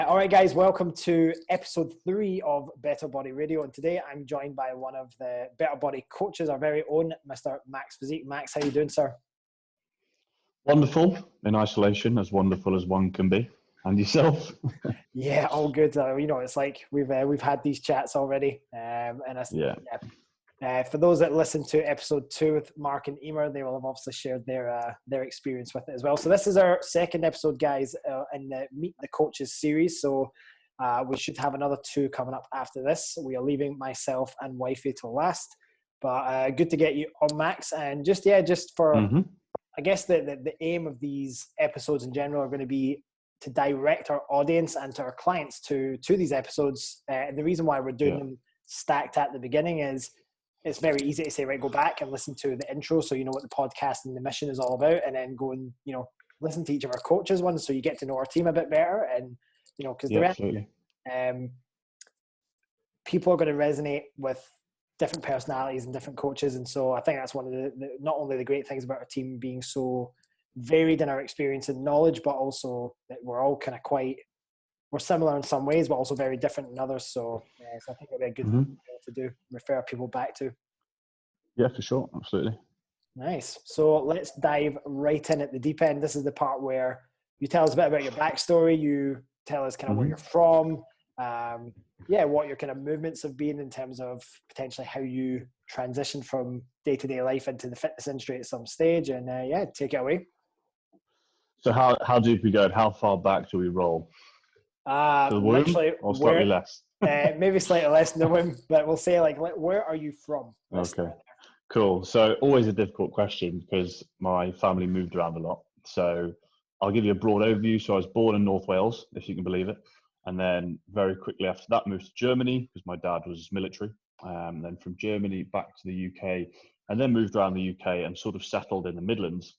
All right, guys, welcome to episode 3 of Better Body Radio. And today I'm joined by one of the Better Body coaches, our very own Mr. Max Physick. Max, how you doing, sir? Wonderful in isolation, as wonderful as one can be. And yourself? Yeah, all good. It's like we've had these chats already, for those that listened to episode 2 with Mark and Emer, they will have obviously shared their experience with it as well. So this is our second episode, guys, in the Meet the Coaches series. So we should have another 2 coming up after this. We are leaving myself and wifey to last, but good to get you on, Max. And just for, I guess the aim of these episodes in general are going to be to direct our audience and to our clients to these episodes. And the reason why we're doing them stacked at the beginning is it's very easy to say, right, go back and listen to the intro so you know what the podcast and the mission is all about, and then go and, listen to each of our coaches ones so you get to know our team a bit better. And, because people are going to resonate with different personalities and different coaches. And so I think that's one of the not only the great things about our team being so varied in our experience and knowledge, but also that we're all kind of we're similar in some ways, but also very different in others. So I think it'll be a good thing to do, refer people back to. Yeah, for sure. Absolutely. Nice. So let's dive right in at the deep end. This is the part where you tell us a bit about your backstory. You tell us kind of where you're from. What your kind of movements have been in terms of potentially how you transitioned from day-to-day life into the fitness industry at some stage. And take it away. So how deep we go? How far back do we roll? To the womb, or slightly less? Maybe slightly less than the womb, but we'll say like where are you from? Okay, cool. So always a difficult question because my family moved around a lot. So I'll give you a broad overview. So I was born in North Wales, if you can believe it. And then very quickly after that moved to Germany because my dad was military. Then from Germany back to the UK, and then moved around the UK and sort of settled in the Midlands,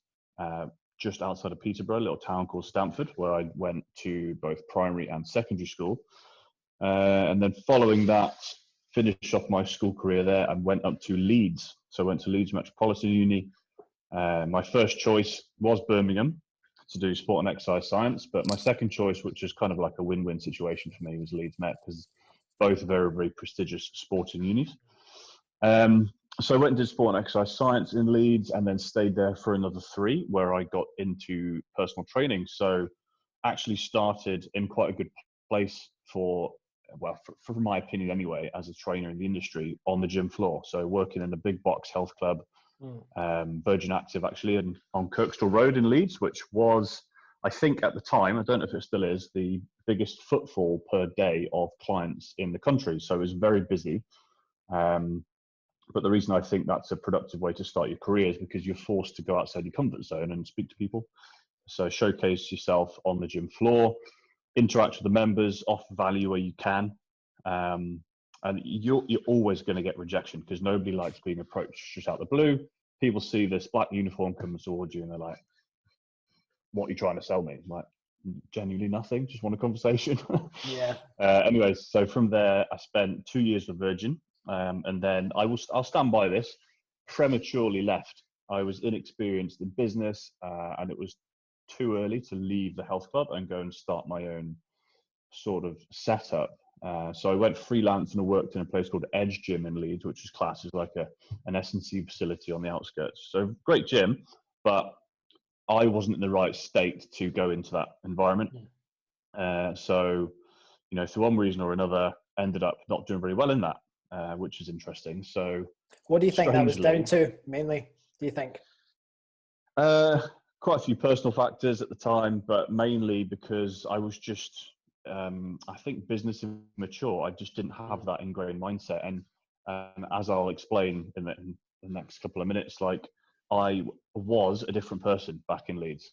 just outside of Peterborough, a little town called Stamford, where I went to both primary and secondary school. And then following that, finished off my school career there and went up to Leeds. So I went to Leeds Metropolitan Uni. My first choice was Birmingham to do sport and exercise science, but my second choice, which was kind of like a win-win situation for me, was Leeds Met, because both very, very prestigious sporting unis. So I went and did sport and exercise science in Leeds and then stayed there for another 3, where I got into personal training. So actually started in quite a good place for my opinion anyway, as a trainer in the industry on the gym floor. So working in the big box health club, Virgin Active actually, and on Kirkstall Road in Leeds, which was, I think at the time, I don't know if it still is, the biggest footfall per day of clients in the country. So it was very busy. But the reason I think that's a productive way to start your career is because you're forced to go outside your comfort zone and speak to people. So showcase yourself on the gym floor, interact with the members, offer value where you can. And you're always going to get rejection because nobody likes being approached just out the blue. People see this black uniform comes towards you and they're like, what are you trying to sell me? I'm like, genuinely nothing, just want a conversation. Anyways, so from there, I spent 2 years with Virgin. And then I'll stand by this, prematurely left. I was inexperienced in business and it was too early to leave the health club and go and start my own sort of setup. So I went freelance and I worked in a place called Edge Gym in Leeds, which is classed as like an S&C facility on the outskirts. So great gym, but I wasn't in the right state to go into that environment. So, through one reason or another, ended up not doing very well in that. Which is interesting. So what do you think that was down to mainly, do you think? Quite a few personal factors at the time, but mainly because I was just, I think business immature. I just didn't have that ingrained mindset. And as I'll explain in the next couple of minutes, like I was a different person back in Leeds.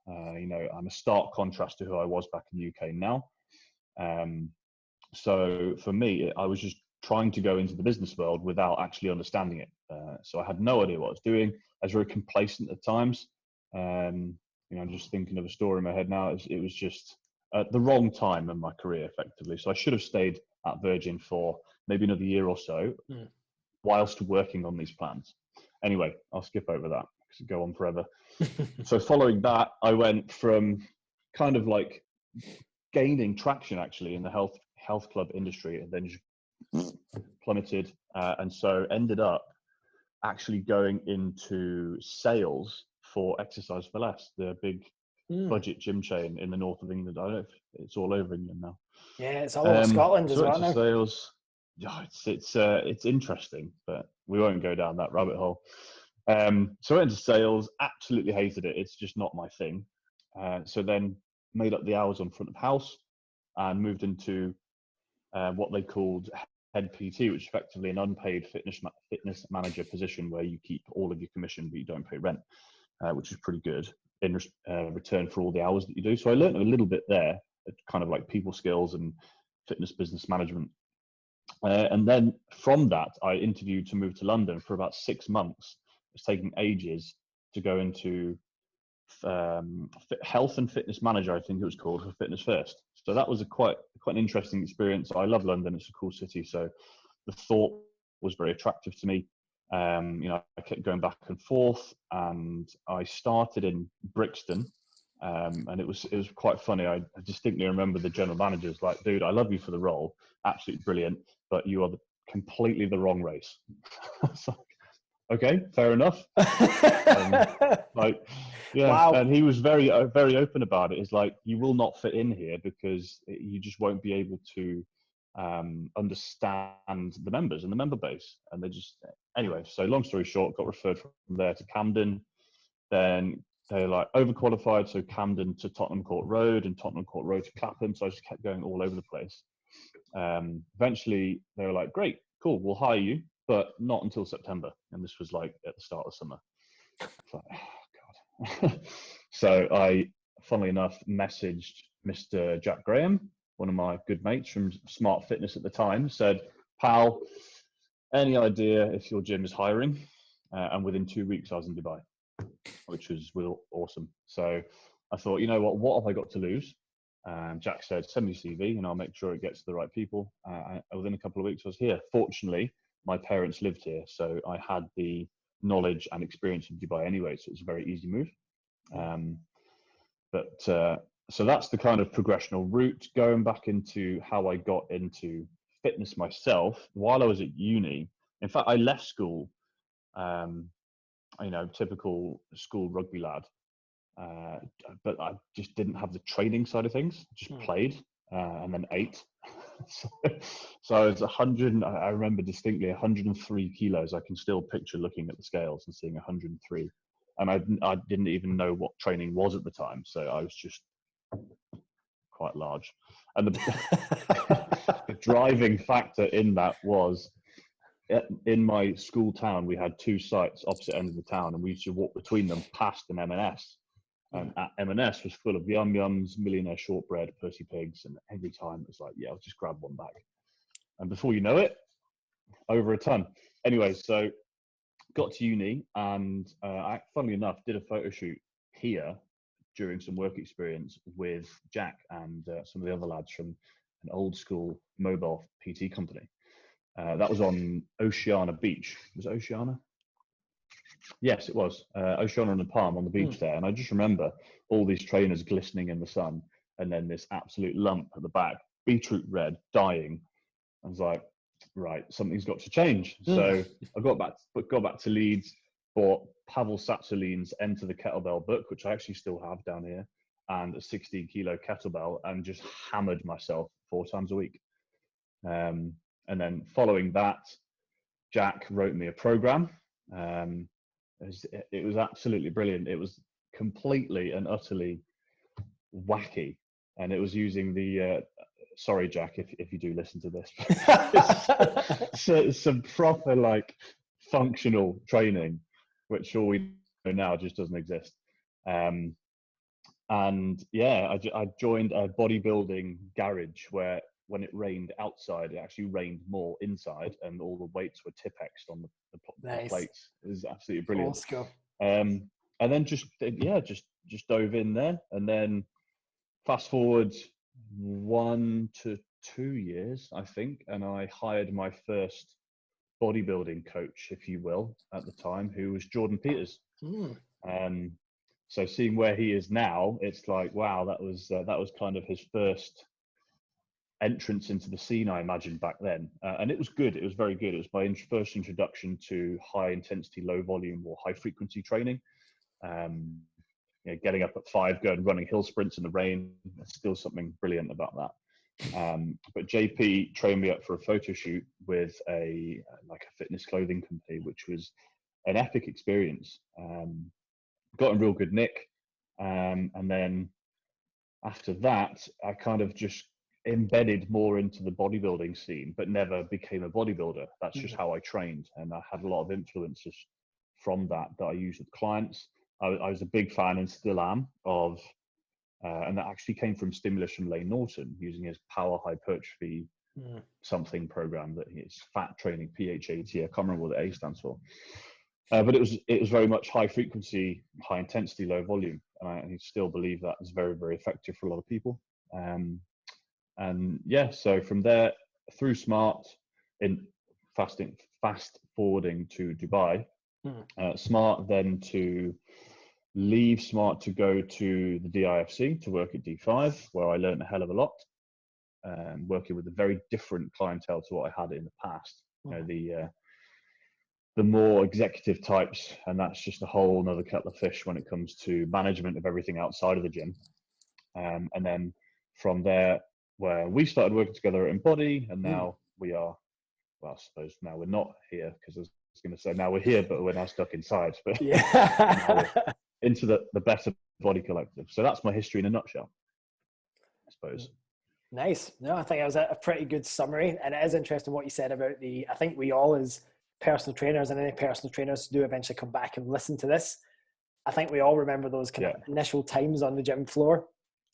I'm a stark contrast to who I was back in the UK now. So for me, I was just trying to go into the business world without actually understanding it. So I had no idea what I was doing. I was very complacent at times. I'm just thinking of a story in my head now. It was just at the wrong time in my career, effectively. So I should have stayed at Virgin for maybe another year or so, whilst working on these plans. Anyway, I'll skip over that because it go on forever. So following that, I went from kind of like gaining traction actually in the health club industry, and then just plummeted, and so ended up actually going into sales for Exercise for Less, the big budget gym chain in the north of England. I don't know if it's all over England now. Yeah, it's all over Scotland as so well into now. sales. Yeah, it's interesting, but we won't go down that rabbit hole. So I went into sales, absolutely hated it. It's just not my thing. So then made up the hours on front of house and moved into what they called head PT, which is effectively an unpaid fitness manager position where you keep all of your commission but you don't pay rent, which is pretty good in return for all the hours that you do. So I learned a little bit there, kind of like people skills and fitness business management. And then from that, I interviewed to move to London for about 6 months. It was taking ages to go into health and fitness manager, I think it was called, for Fitness First. So that was quite an interesting experience. I love London; it's a cool city. So the thought was very attractive to me. I kept going back and forth, and I started in Brixton. And it was quite funny. I distinctly remember the general manager's like, "Dude, I love you for the role, absolutely brilliant, but you are completely the wrong race." It's like, okay, fair enough. Wow. And he was very open about it. It's like, you will not fit in here because you just won't be able to understand the members and the member base. And they just, anyway. So long story short, got referred from there to Camden. Then they like overqualified, so Camden to Tottenham Court Road and Tottenham Court Road to Clapham. So I just kept going all over the place. Eventually, they were like, "Great, cool, we'll hire you, but not until September." And this was like at the start of summer. It's like, oh God. So I, funnily enough, messaged Mr. Jack Graham, one of my good mates from Smart Fitness at the time, said, "Pal, any idea if your gym is hiring?" And within 2 weeks, I was in Dubai, which was awesome. So I thought, you know what have I got to lose? Jack said, "Send me CV and I'll make sure it gets to the right people." Within a couple of weeks, I was here. Fortunately, my parents lived here, so I had the knowledge and experience of Dubai anyway, so it's a very easy move. So that's the kind of progressional route. Going back into how I got into fitness myself, while I was at uni, in fact, I left school, typical school rugby lad, but I just didn't have the training side of things. Just played and then ate. So I was 100. I remember distinctly 103 kilos. I can still picture looking at the scales and seeing 103, and I didn't even know what training was at the time. So I was just quite large. And the driving factor in that was, in my school town, we had 2 sites opposite ends of the town, and we used to walk between them past an M&S. And at M&S was full of Yum Yums, Millionaire Shortbread, Percy Pigs, and every time it was like, yeah, I'll just grab one bag. And before you know it, over a ton. Anyway, so got to uni, and I, funnily enough, did a photo shoot here during some work experience with Jack and some of the other lads from an old school mobile PT company. That was on Oceana Beach. Was it Oceana? Yes, it was. Oceana on the Palm on the beach there. And I just remember all these trainers glistening in the sun, and then this absolute lump at the back, beetroot red, dying. I was like, right, something's got to change. So I got back to Leeds, bought Pavel Tsatsouline's Enter the Kettlebell book, which I actually still have down here, and a 16-kilo kettlebell, and just hammered myself 4 times a week. And then following that, Jack wrote me a program. It was absolutely brilliant. It was completely and utterly wacky, and it was using the sorry, Jack, if you do listen to this, so some proper like functional training, which all we know now just doesn't exist. And yeah, I joined a bodybuilding garage where, when it rained outside, it actually rained more inside, and all the weights were Tipp-Exed on the plates. It was absolutely brilliant. Old school. And then just dove in there, and then fast forward 1 to 2 years, I think, and I hired my first bodybuilding coach, if you will, at the time, who was Jordan Peters. So seeing where he is now, it's like, wow, that was kind of his first entrance into the scene, I imagine, back then. And it was good. It was very good. It was my first introduction to high intensity, low volume or high frequency training. Getting up at 5, going running hill sprints in the rain. There's still something brilliant about that. But JP trained me up for a photo shoot with a fitness clothing company, which was an epic experience. Got in real good nick. And then after that, I kind of just embedded more into the bodybuilding scene, but never became a bodybuilder. That's just how I trained. And I had a lot of influences from that I used with clients. I was a big fan, and still am, of, and that actually came from stimulus from Lane Norton, using his power hypertrophy something program, that his fat training, PHAT, I can't remember what the A stands for. But it was very much high frequency, high intensity, low volume. And I still believe that is very, very effective for a lot of people. And yeah, so from there, through Smart, in fast forwarding to Dubai, Smart, then to leave Smart to go to the DIFC to work at D5, where I learned a hell of a lot, working with a very different clientele to what I had in the past. The more executive types, and that's just a whole nother kettle of fish when it comes to management of everything outside of the gym. And then from there, where we started working together at Embody, and now we are, well, I suppose now we're not here, because I was going to say now we're here, but we're now stuck inside. But yeah. Into the Better Body Collective. So that's my history in a nutshell, I suppose. Nice. No, I think it was a pretty good summary. And it is interesting what you said about I think we all, as personal trainers, and any personal trainers do eventually come back and listen to this, I think we all remember those kind of initial times on the gym floor.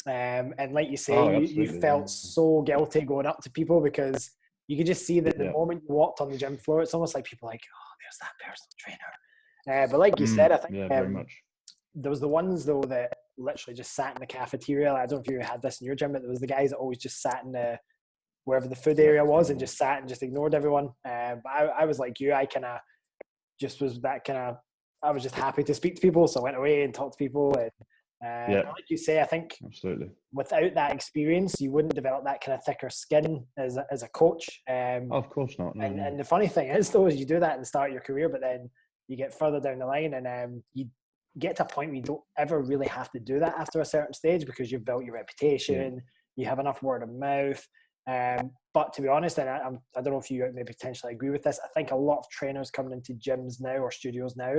And like you say, you felt so guilty going up to people, because you could just see that the moment you walked on the gym floor, it's almost like people are like, oh, there's that personal trainer. But like you said, I think very much. There was the ones though that literally just sat in the cafeteria. I don't know if you had this in your gym, but there was the guys that always just sat in wherever the food area was, and just sat and just ignored everyone. But I was like you. I kind of just was that kind of, I was just happy to speak to people, so I went away and talked to people. And like you say, I think absolutely without that experience, you wouldn't develop that kind of thicker skin as a coach. Of course not. No, and the funny thing is, though, is you do that in the start of your career, but then you get further down the line, and you get to a point where you don't ever really have to do that after a certain stage, because you've built your reputation, you have enough word of mouth. But to be honest, and I don't know if you maybe potentially agree with this, I think a lot of trainers coming into gyms now or studios now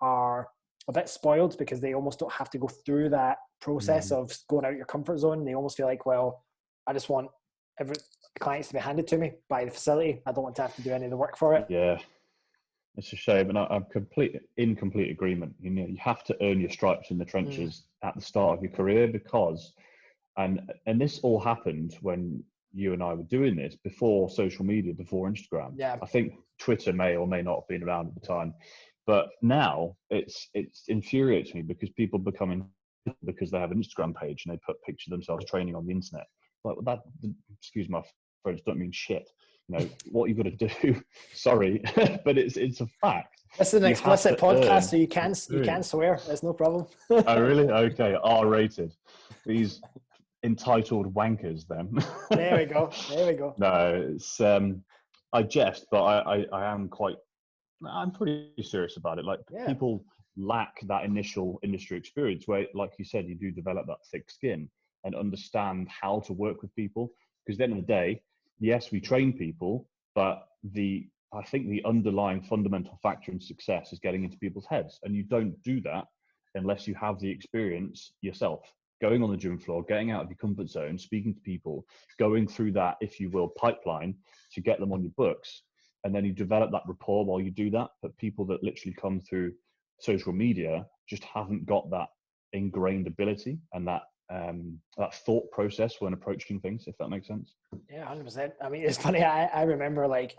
are a bit spoiled, because they almost don't have to go through that process of going out your comfort zone. They almost feel like, well, I just want every clients to be handed to me by the facility. I don't want to have to do any of the work for it. Yeah, it's a shame, and I'm in complete agreement. You have to earn your stripes in the trenches at the start of your career, because, and this all happened when you and I were doing this before social media, before Instagram. Yeah, I think Twitter may or may not have been around at the time. But now it's infuriates me, because people becoming, because they have an Instagram page and they put pictures of themselves training on the internet. Like that, excuse my French, don't mean shit. What you've got to do. Sorry, but it's a fact. This is an explicit podcast, so you can swear. There's no problem. Oh really? Okay, R-rated. These entitled wankers. Then. There we go. No, it's I jest, but I'm pretty serious about it. Like people lack that initial industry experience where, like you said, you do develop that thick skin and understand how to work with people. Because at the end of the day, yes, we train people, but I think the underlying fundamental factor in success is getting into people's heads. And you don't do that unless you have the experience yourself. Going on the gym floor, getting out of your comfort zone, speaking to people, going through that, if you will, pipeline to get them on your books. And then you develop that rapport while you do that. But people that literally come through social media just haven't got that ingrained ability and that thought process when approaching things, if that makes sense. Yeah, 100%. I mean, it's funny. I remember, like,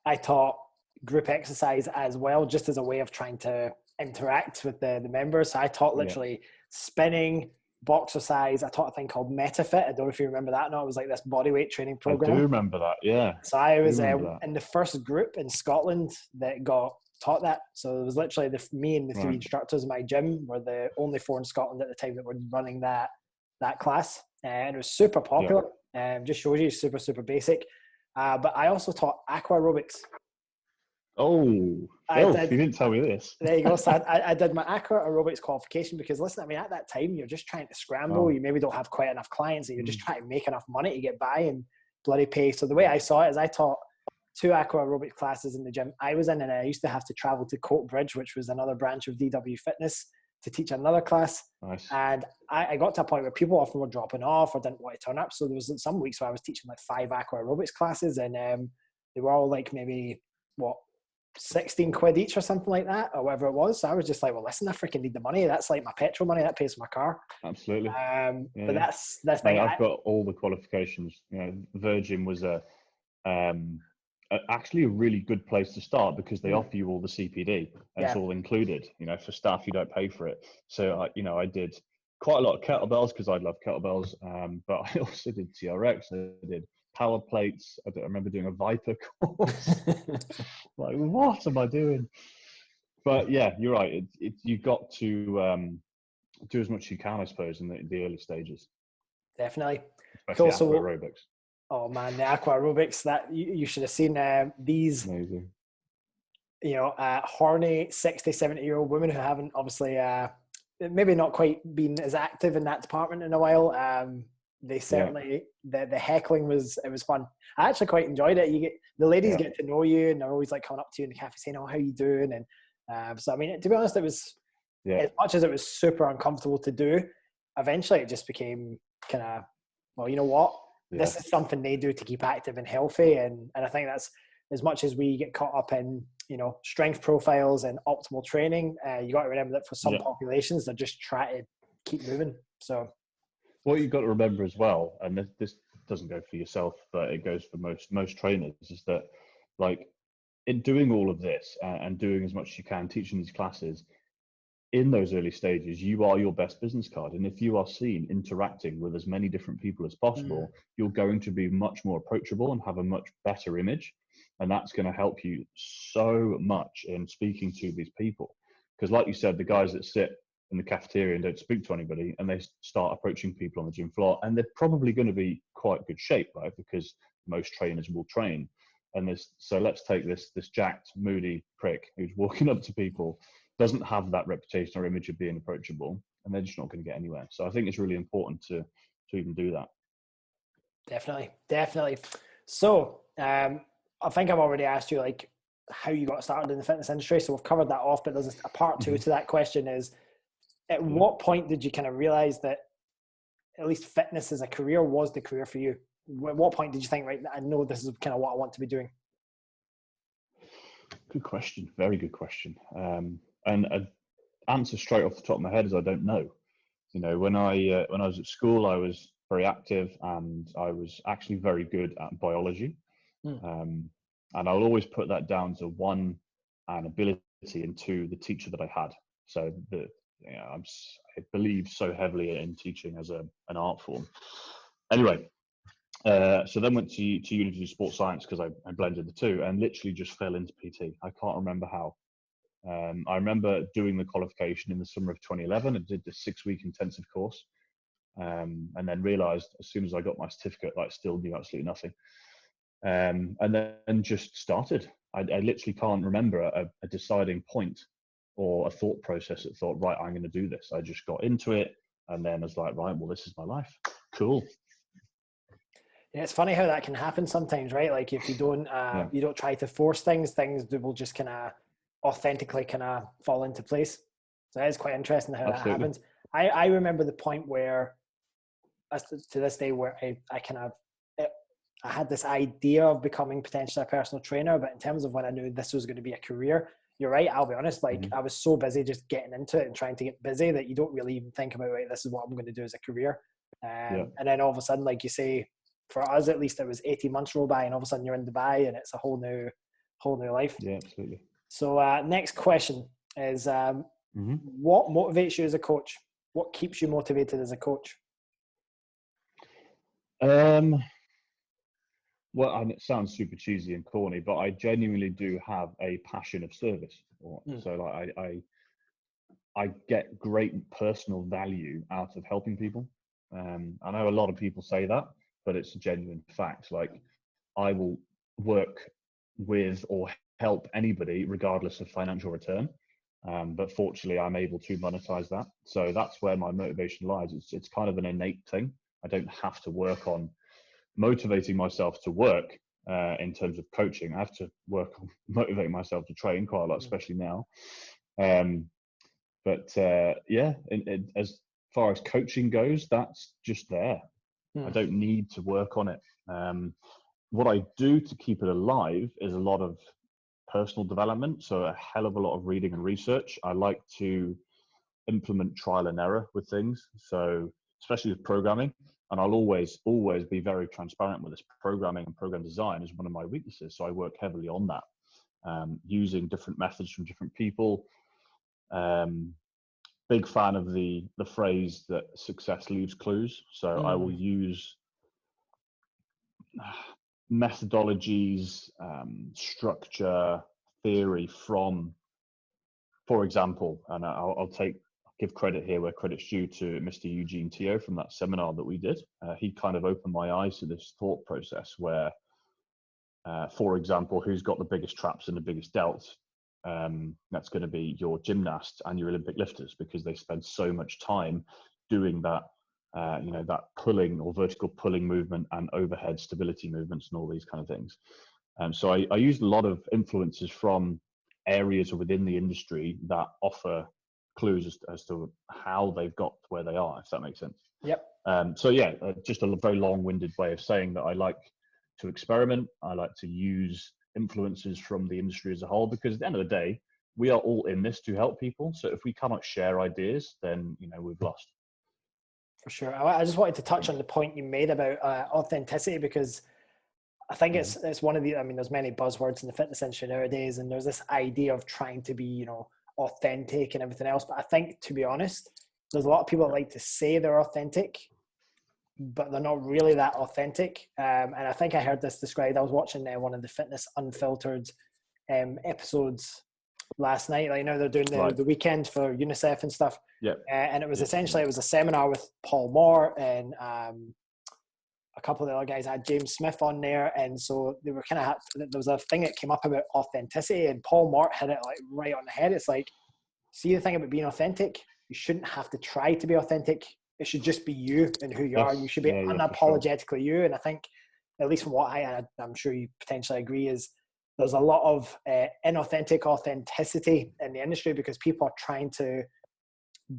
I taught group exercise as well, just as a way of trying to interact with the members. So I taught literally spinning, boxercise. I taught a thing called MetaFit. I don't know if you remember that. No, it was like this bodyweight training program. I do remember that. Yeah. So I was in the first group in Scotland that got taught that. So it was literally me and the three Right. instructors in my gym were the only four in Scotland at the time that were running that class, and it was super popular. Just shows you super, super basic. But I also taught aqua aerobics. Oh, I Phil, did. you didn't tell me this. There you go. So I did my aqua aerobics qualification because, listen, I mean, at that time, you're just trying to scramble. Oh. You maybe don't have quite enough clients, and you're just trying to make enough money to get by and bloody pay. So the way I saw it is I taught 2 aqua aerobics classes in the gym I was in, and I used to have to travel to Coatbridge, which was another branch of DW Fitness, to teach another class. Nice. And I got to a point where people often were dropping off or didn't want to turn up. So there was some weeks where I was teaching like 5 aqua aerobics classes, and they were all like maybe, 16 quid each or something like that, or whatever it was. So I was just like, well, listen, I freaking need the money. That's like my petrol money. That pays for my car. Absolutely. But that's the Mate, thing. I've got all the qualifications. Virgin was actually a really good place to start because they offer you all the CPD and it's all included. For staff, you don't pay for it. So I did quite a lot of kettlebells because I love kettlebells. But I also did TRX. I did power plates. I remember doing a Viper course. Like, what am I doing? But yeah, you're right. You've got to do as much as you can, I suppose, in the early stages. Definitely. Especially Cool. aqua aerobics. Oh man, the aqua aerobics, that you should have seen these. Amazing. Horny 60, 70-year-old women who haven't obviously maybe not quite been as active in that department in a while. They certainly the heckling was fun. I actually quite enjoyed it. The ladies get to know you, and they're always like coming up to you in the cafe saying, "Oh, how you doing?" And so I mean, to be honest, it was as much as it was super uncomfortable to do. Eventually, it just became kind of, well, you know what? This is something they do to keep active and healthy, and I think that's, as much as we get caught up in strength profiles and optimal training, you got to remember that for some populations, they're just trying to keep moving. So. What you've got to remember as well, and this doesn't go for yourself, but it goes for most trainers, is that like in doing all of this and doing as much as you can, teaching these classes, in those early stages, you are your best business card. And if you are seen interacting with as many different people as possible, you're going to be much more approachable and have a much better image. And that's going to help you so much in speaking to these people. Because like you said, the guys that sit in the cafeteria and don't speak to anybody, and they start approaching people on the gym floor, and they're probably going to be quite good shape, right? Because most trainers will train. And so let's take this jacked, moody prick who's walking up to people, doesn't have that reputation or image of being approachable, and they're just not going to get anywhere. So I think it's really important to even do that. Definitely. So I think I've already asked you like how you got started in the fitness industry. So we've covered that off, but there's a part 2 to that question is, at what point did you kind of realize that at least fitness as a career was the career for you? At what point did you think, right, I know this is kind of what I want to be doing? Good question. Very good question. And an answer straight off the top of my head is I don't know. When I was at school, I was very active and I was actually very good at biology. And I'll always put that down to 1, an ability, and 2, the teacher that I had. So I believe so heavily in teaching as an art form. Anyway, so then went to uni to do sports science because I blended the two, and literally just fell into PT. I can't remember how. I remember doing the qualification in the summer of 2011 and did the 6-week intensive course, and then realized as soon as I got my certificate that I still knew absolutely nothing, and then just started. I literally can't remember a deciding point or a thought process that thought, right, I'm going to do this. I just got into it and then was like, right, well, this is my life. Cool. Yeah, it's funny how that can happen sometimes, right? Like if you don't try to force things will just kind of authentically kind of fall into place. So it's quite interesting how that happens. I remember the point where, to this day, where I had this idea of becoming potentially a personal trainer, but in terms of when I knew this was going to be a career, you're right, I'll be honest, like I was so busy just getting into it and trying to get busy that you don't really even think about, right, this is what I'm going to do as a career. And then all of a sudden, like you say, for us at least, it was 18 months roll by and all of a sudden you're in Dubai and it's a whole new life. Yeah, absolutely. So next question is, what motivates you as a coach? What keeps you motivated as a coach? Well, and it sounds super cheesy and corny, but I genuinely do have a passion of service. So like I get great personal value out of helping people. I know a lot of people say that, but it's a genuine fact. Like I will work with or help anybody regardless of financial return. But fortunately, I'm able to monetize that. So that's where my motivation lies. It's kind of an innate thing. I don't have to work on motivating myself to work in terms of coaching. I have to work on motivating myself to train quite a lot, especially now. But yeah, as far as coaching goes, that's just there. I don't need to work on it. What I do to keep it alive is a lot of personal development. So a hell of a lot of reading and research. I like to implement trial and error with things. So especially with programming, and I'll always be very transparent with this. Programming and program design is one of my weaknesses. So I work heavily on that, using different methods from different people. Big fan of the phrase that success leaves clues. So I will use methodologies, structure, theory from, for example, and I'll give credit here where credit's due to Mr. Eugene Teo from that seminar that we did. He kind of opened my eyes to this thought process where, for example, who's got the biggest traps and the biggest delts? That's going to be your gymnasts and your Olympic lifters, because they spend so much time doing that, that pulling or vertical pulling movement and overhead stability movements and all these kind of things. So I used a lot of influences from areas within the industry that offer clues as to how they've got to where they are, if that makes sense. Yep. So yeah, just a very long-winded way of saying that I like to experiment. I like to use influences from the industry as a whole, because at the end of the day, we are all in this to help people. So if we cannot share ideas, then we've lost. For sure. I just wanted to touch on the point you made about authenticity, because I think it's one of the, I mean, there's many buzzwords in the fitness industry nowadays, and there's this idea of trying to be, authentic and everything else. But I think, to be honest, there's a lot of people that like to say they're authentic, but they're not really that authentic. And I think I heard this described. I was watching one of the Fitness Unfiltered episodes last night. Like, they're doing the weekend for UNICEF and stuff. Yeah. And it was essentially, it was a seminar with Paul Moore and a couple of the other guys. I had James Smith on there, and so they were there was a thing that came up about authenticity, and Paul Mort hit it like right on the head. It's like, see, the thing about being authentic, you shouldn't have to try to be authentic. It should just be you and who you are. You should be unapologetically you. And I think, at least from what I'm sure you potentially agree, is there's a lot of inauthentic authenticity in the industry, because people are trying to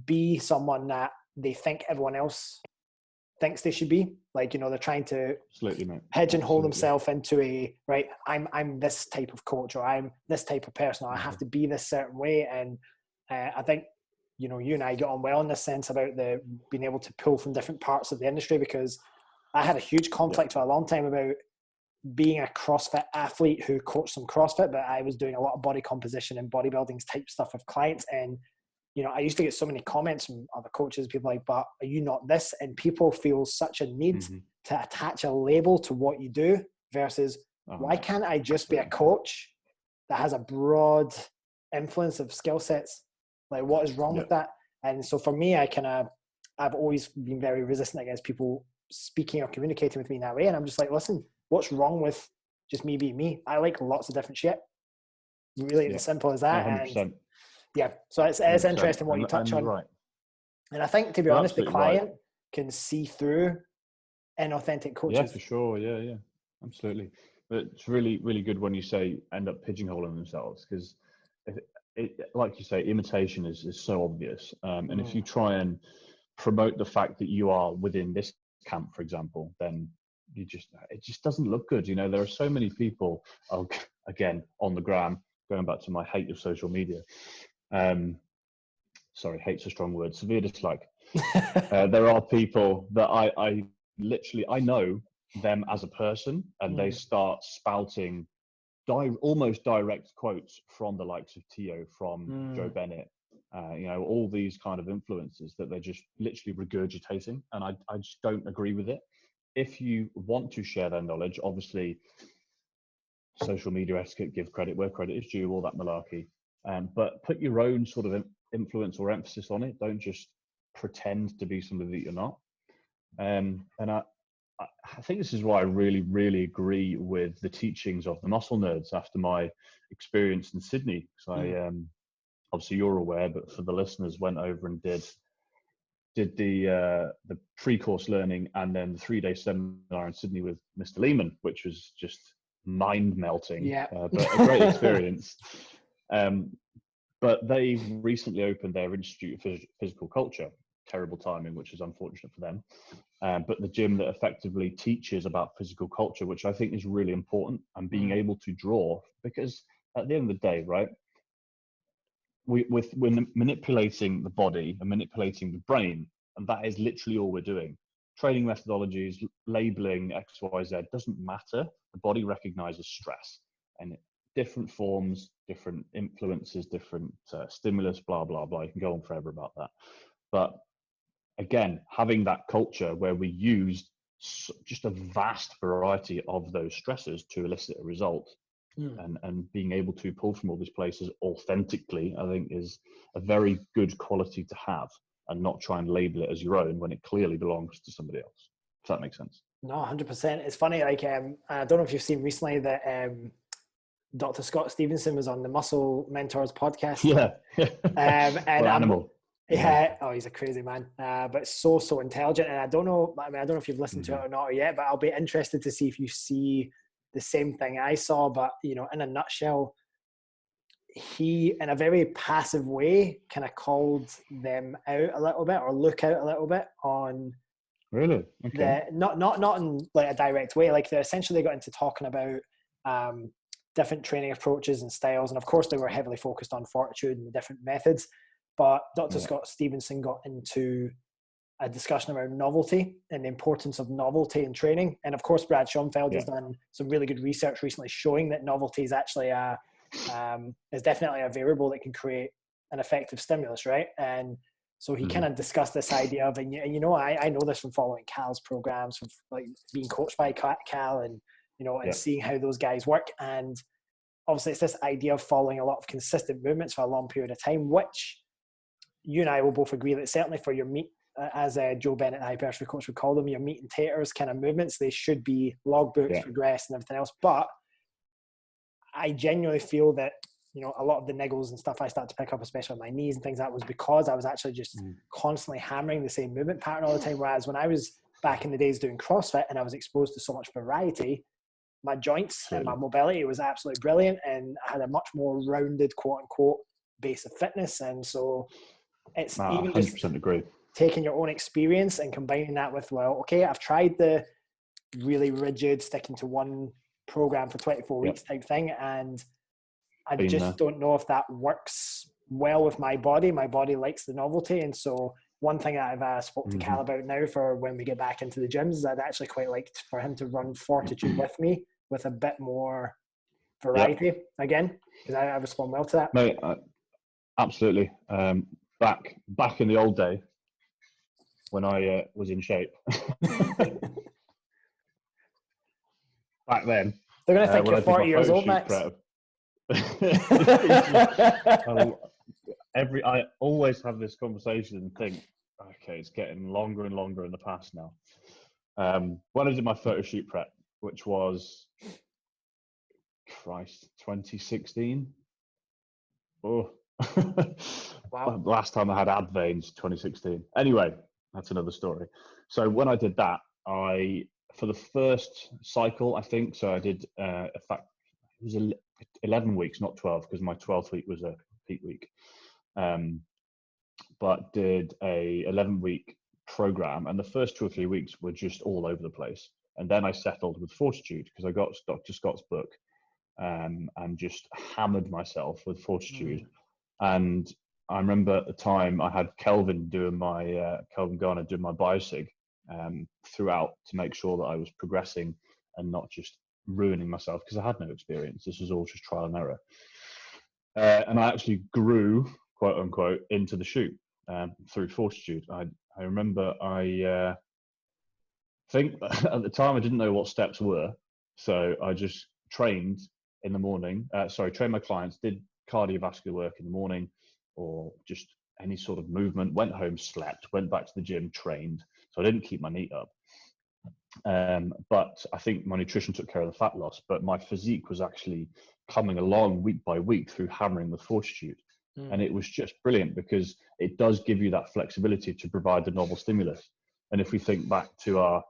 be someone that they think everyone else thinks they should be. Like, they're trying to pigeonhole themselves into I'm this type of coach, or I'm this type of person, or I have to be this certain way. And I think, you and I get on well in this sense about the being able to pull from different parts of the industry, because I had a huge conflict for a long time about being a CrossFit athlete who coached some CrossFit, but I was doing a lot of body composition and bodybuilding type stuff with clients. And I used to get so many comments from other coaches, people like, but are you not this? And people feel such a need to attach a label to what you do versus why can't I just be a coach that has a broad influence of skill sets? Like, what is wrong with that? And so for me, I've always been very resistant against people speaking or communicating with me in that way. And I'm just like, listen, what's wrong with just me being me? I like lots of different shit. Really as simple as that. 100%. And yeah, so it's interesting what you touch on. Right. And I think, to be honest, the client can see through inauthentic coaches. Yeah, for sure. Yeah, absolutely. But it's really, really good when you say end up pigeonholing themselves, because like you say, imitation is so obvious. And if you try and promote the fact that you are within this camp, for example, then it just doesn't look good. There are so many people, again, on the gram, going back to my hate of social media. Sorry, hate's a strong word, severe dislike. There are people that I literally, I know them as a person, and they start spouting almost direct quotes from the likes of Tio, from Joe Bennett, all these kind of influences that they're just literally regurgitating. And I just don't agree with it. if you want to share their knowledge, obviously social media etiquette, give credit where credit is due, all that malarkey. But put your own sort of influence or emphasis on it. Don't just pretend to be somebody that you're not. And I think this is why I really, really agree with the teachings of the muscle nerds after my experience in Sydney. So I, obviously you're aware, but for the listeners, went over and did the pre-course learning and then the 3-day seminar in Sydney with Mr. Lehman, which was just mind melting, Yeah. but a great experience. But they've recently opened their Institute of Physical Culture. Terrible timing, which is unfortunate for them. But the gym that effectively teaches about physical culture, which I think is really important, and being able to draw, because at the end of the day, right, we're manipulating the body and manipulating the brain, and that is literally all we're doing. Training methodologies, labeling X, Y, Z doesn't matter. The body recognizes stress, and different forms, different influences, different stimulus, blah, blah, blah. You can go on forever about that. But again, having that culture where we use just a vast variety of those stressors to elicit a result, and being able to pull from all these places authentically, I think is a very good quality to have, and not try and label it as your own when it clearly belongs to somebody else. If that makes sense. No, 100%. It's funny, like, I don't know if you've seen recently that Dr. Scott Stevenson was on the Muscle Mentors podcast. Yeah. And animal. Yeah. Oh, he's a crazy man, but so intelligent. And I don't know if you've listened to it or not yet, but I'll be interested to see if you see the same thing I saw. But, you know, in a nutshell, he, in a very passive way, kind of called them out a little bit, or look out a little bit on. Really? Okay. Not in like a direct way. Like, they essentially got into talking about different training approaches and styles, and of course they were heavily focused on fortitude and the different methods. But Dr. Scott Stevenson got into a discussion around novelty and the importance of novelty in training. And of course, Brad Schoenfeld has done some really good research recently showing that novelty is actually is definitely a variable that can create an effective stimulus, right? And so he kind of discussed this idea of, and you know, I know this from following Cal's programs, from like being coached by Cal, and you know, and seeing how those guys work. And obviously, it's this idea of following a lot of consistent movements for a long period of time, which you and I will both agree that certainly for your meat, as Joe Bennett, the hypertrophy coach, would call them, your meat and taters kind of movements, they should be logbooks, progress, and everything else. But I genuinely feel that, you know, a lot of the niggles and stuff I started to pick up, especially on my knees and things, that was because I was actually just constantly hammering the same movement pattern all the time. Whereas when I was back in the days doing CrossFit and I was exposed to so much variety, my joints and my mobility was absolutely brilliant, and I had a much more rounded, quote unquote, base of fitness. And so it's even 100% just agree. Taking your own experience and combining that with, well, okay, I've tried the really rigid sticking to one program for 24 weeks type thing, and I just don't know if that works well with my body. My body likes the novelty. And so one thing that I've spoke to Cal about now for when we get back into the gyms is I'd actually quite like for him to run fortitude with me with a bit more variety again, because I respond well to that. Mate, absolutely. Back in the old day when I was in shape. Back then. They're going to think you're 40 years old, Max. I always have this conversation and think, okay, it's getting longer and longer in the past now. When I did my photo shoot prep, which was 2016. Oh, wow. Last time I had ab veins, 2016. Anyway, that's another story. So when I did that, for the first cycle, I think, so I did, in fact, it was 11 weeks, not 12, because my 12th week was a peak week. But did a 11-week program, and the first 2 or 3 weeks were just all over the place. And then I settled with Fortitude because I got Dr. Scott's book, and just hammered myself with Fortitude. And I remember at the time I had Kelvin Garner doing my biosig throughout to make sure that I was progressing and not just ruining myself, because I had no experience. This was all just trial and error. And I actually grew, quote unquote, into the shoot through Fortitude. I remember think at the time I didn't know what steps were, so I just trained in the morning. Trained my clients, did cardiovascular work in the morning, or just any sort of movement. Went home, slept, went back to the gym, trained. So I didn't keep my meat up. But I think my nutrition took care of the fat loss. But my physique was actually coming along week by week through hammering with fortitude. And it was just brilliant because it does give you that flexibility to provide the novel stimulus. And if we think back to our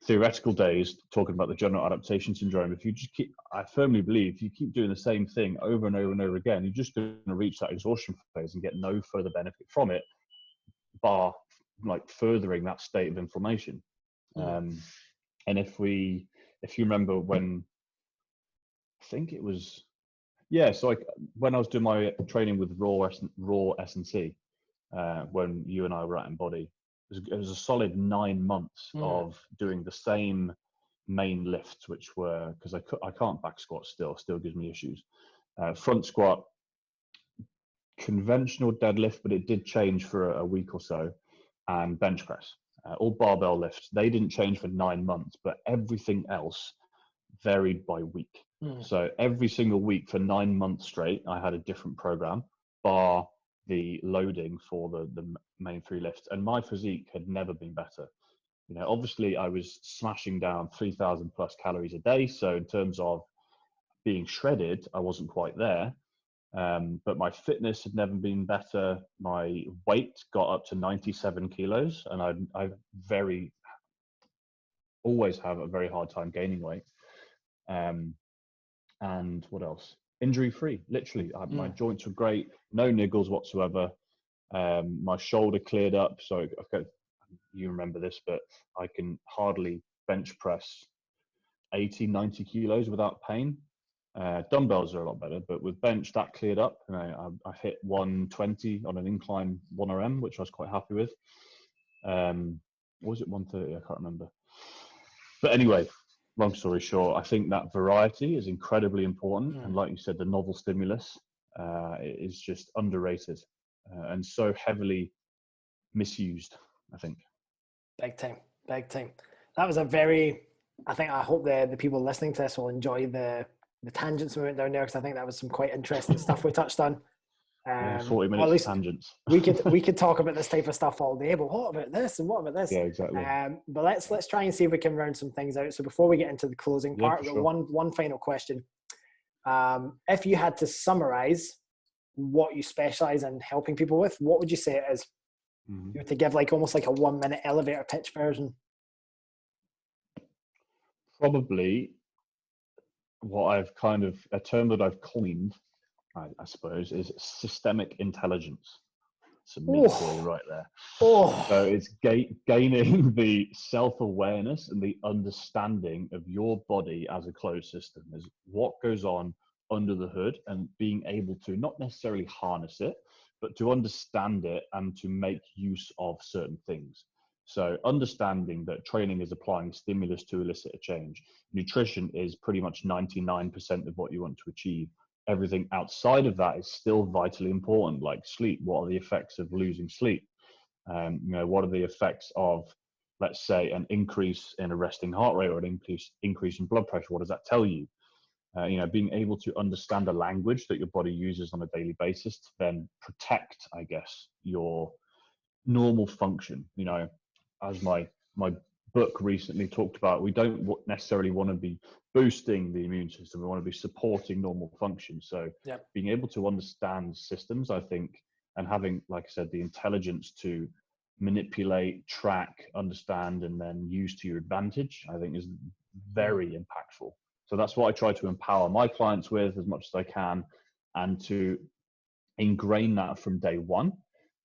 theoretical days talking about the general adaptation syndrome, if you just keep, I firmly believe, if you keep doing the same thing over and over and over again, you're just going to reach that exhaustion phase and get no further benefit from it, bar like furthering that state of inflammation. And if you remember when, I think it was, so when I was doing my training with Raw S&C, when you and I were at Embody, it was a solid 9 months of doing the same main lifts, which were, because I can't back squat still gives me issues. Front squat, conventional deadlift, but it did change for a week or so, and bench press. All barbell lifts. They didn't change for 9 months, but everything else varied by week. So every single week for 9 months straight, I had a different program, bar the loading for the main 3 lifts. And my physique had never been better. You know, obviously I was smashing down 3,000 plus calories a day. So in terms of being shredded, I wasn't quite there. But my fitness had never been better. My weight got up to 97 kilos, and I always have a very hard time gaining weight. And what else? Injury free, literally. My joints were great, no niggles whatsoever. My shoulder cleared up, so you remember this, but I can hardly bench press 80, 90 kilos without pain. Dumbbells are a lot better, but with bench that cleared up. And I hit 120 on an incline 1RM, which I was quite happy with. Was it 130? I can't remember. But anyway, long story short, I think that variety is incredibly important. And like you said, the novel stimulus is just underrated and so heavily misused, I think. Big time. That was I hope the people listening to this will enjoy the tangents we went down there, because I think that was some quite interesting stuff we touched on. 40 minutes of tangents. we could talk about this type of stuff all day, but what about this and what about this? Yeah, exactly. But let's try and see if we can round some things out. So before we get into the closing part, sure. one final question. If you had to summarize what you specialize in helping people with, what would you say it is? You were to give almost like a 1 minute elevator pitch version. Probably a term that I've coined, I suppose, is systemic intelligence. It's a meat for you right there. So it's gaining the self-awareness and the understanding of your body as a closed system, is what goes on under the hood, and being able to not necessarily harness it, but to understand it and to make use of certain things. So understanding that training is applying stimulus to elicit a change. Nutrition is pretty much 99% of what you want to achieve. Everything outside of that is still vitally important, like sleep. What are the effects of losing sleep? What are the effects of, let's say, an increase in a resting heart rate or an increase in blood pressure? What does that tell you? Being able to understand the language that your body uses on a daily basis to then protect, I guess, your normal function. As my book recently talked about, we don't necessarily want to be boosting the immune system. We want to be supporting normal function. So being able to understand systems, I think, and having, like I said, the intelligence to manipulate, track, understand, and then use to your advantage, I think is very impactful. So that's what I try to empower my clients with as much as I can, and to ingrain that from day one.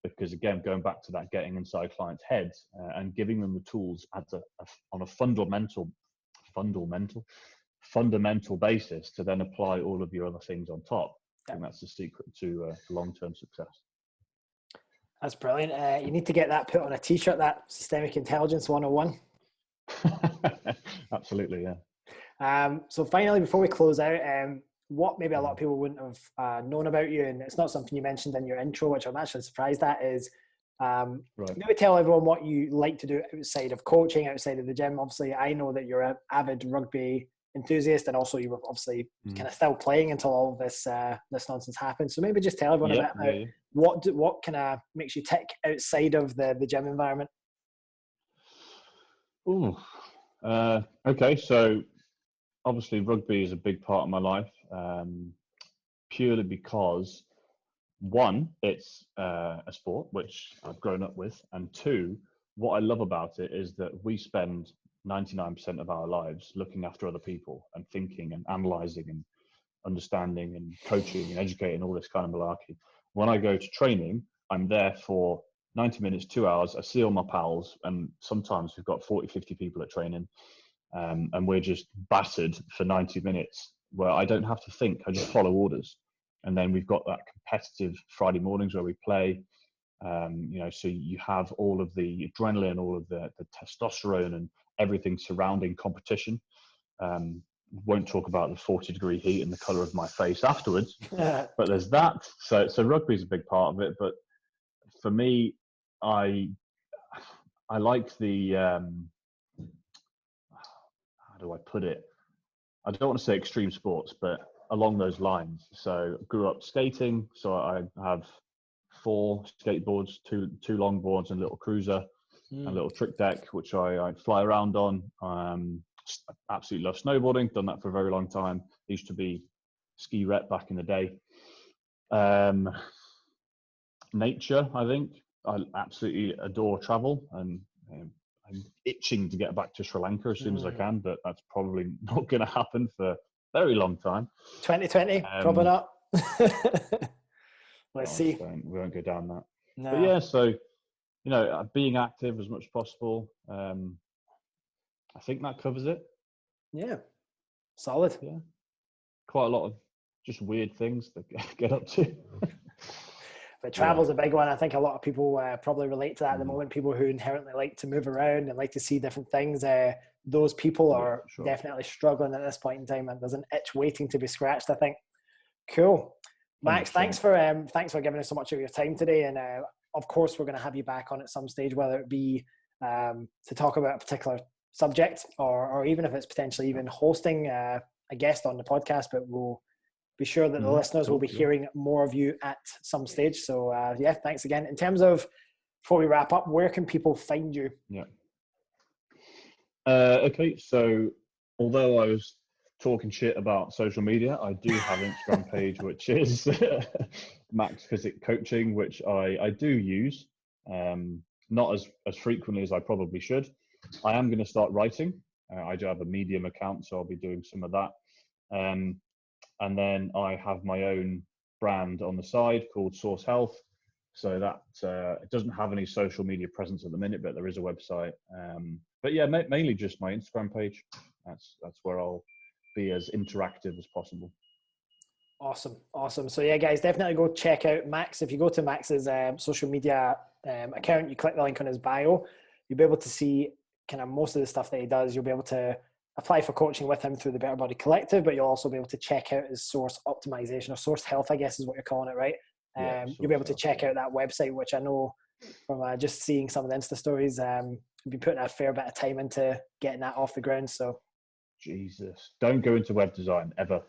Because again, going back to that, getting inside clients' heads and giving them the tools on a fundamental basis to then apply all of your other things on top. I think that's the secret to long-term success. That's brilliant. You need to get that put on a t-shirt, that Systemic Intelligence 101. Absolutely, yeah. So finally, before we close out, what maybe a lot of people wouldn't have known about you, and it's not something you mentioned in your intro, which I'm actually surprised at, is Right. Maybe tell everyone what you like to do outside of coaching, outside of the gym. Obviously, I know that you're an avid rugby enthusiast, and also you were obviously kind of still playing until all of this this nonsense happened. So maybe just tell everyone a bit about what kind of makes you tick outside of the gym environment. Ooh. Okay, so obviously rugby is a big part of my life, purely because, one, it's a sport which I've grown up with, and two, what I love about it is that we spend 99% of our lives looking after other people and thinking and analysing and understanding and coaching and educating, all this kind of malarkey. When I go to training, I'm there for 90 minutes, 2 hours. I see all my pals, and sometimes we've got 40, 50 people at training, and we're just battered for 90 minutes where I don't have to think. I just follow orders. And then we've got that competitive Friday mornings where we play, so you have all of the adrenaline, all of the testosterone and everything surrounding competition. Won't talk about the 40-degree heat and the colour of my face afterwards, but there's that. So rugby is a big part of it. But for me, I like the, how do I put it? I don't want to say extreme sports, but along those lines. So grew up skating. So I have 4 skateboards, two longboards and a little cruiser, and a little trick deck, which I fly around on. Absolutely love snowboarding. Done that for a very long time. Used to be ski rep back in the day. Nature, I think. I absolutely adore travel, and I'm itching to get back to Sri Lanka as soon as I can, but that's probably not going to happen for a very long time. 2020, probably not. Let's see. We won't go down that. No. But yeah, so, being active as much as possible. I think that covers it. Yeah. Solid. Yeah. Quite a lot of just weird things to get up to. But travel's a big one. I think a lot of people probably relate to that at the moment. People who inherently like to move around and like to see different things. Those people are definitely struggling at this point in time, and there's an itch waiting to be scratched, I think. Cool. Max, 100%. Thanks for giving us so much of your time today. And of course, we're going to have you back on at some stage, whether it be to talk about a particular subject or even if it's potentially even hosting a guest on the podcast, but we'll be sure that the listeners will be hearing more of you at some stage. So thanks again. In terms of, before we wrap up, where can people find you? Yeah. Okay, so although I was talking shit about social media, I do have an Instagram page, which is Max Physick Coaching, which I do use, not as frequently as I probably should. I am going to start writing. I do have a Medium account, so I'll be doing some of that. And then I have my own brand on the side called Source Health. So that it doesn't have any social media presence at the minute, but there is a website. But yeah, mainly just my Instagram page. That's where I'll be as interactive as possible. Awesome. So yeah, guys, definitely go check out Max. If you go to Max's social media account, you click the link on his bio, you'll be able to see kind of most of the stuff that he does. You'll be able to apply for coaching with him through the Better Body Collective, but you'll also be able to check out his Source Optimization, or Source Health, I guess is what you're calling it, right? You'll be able to check out that website, which I know from just seeing some of the Insta stories, you've been putting a fair bit of time into getting that off the ground. So, Jesus, don't go into web design ever.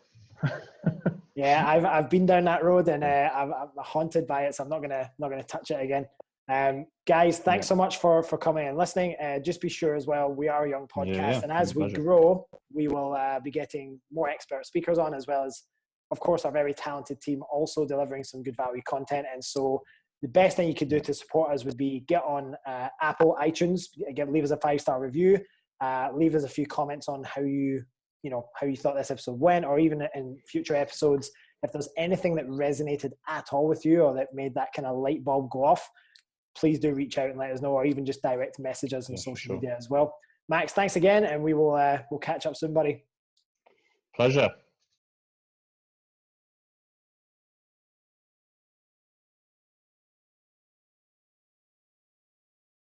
Yeah, I've been down that road, and I'm haunted by it, so I'm not gonna touch it again. Guys, thanks so much for coming and listening. Just be sure as well, we are a young podcast, and as we grow, we will be getting more expert speakers on, as well as, of course, our very talented team also delivering some good value content. And so the best thing you could do to support us would be get on Apple iTunes, leave us a 5-star review, leave us a few comments on how you thought this episode went, or even in future episodes, if there's anything that resonated at all with you or that made that kind of light bulb go off, please do reach out and let us know, or even just direct message us on social media as well. Max, thanks again, and we'll catch up soon, buddy. Pleasure.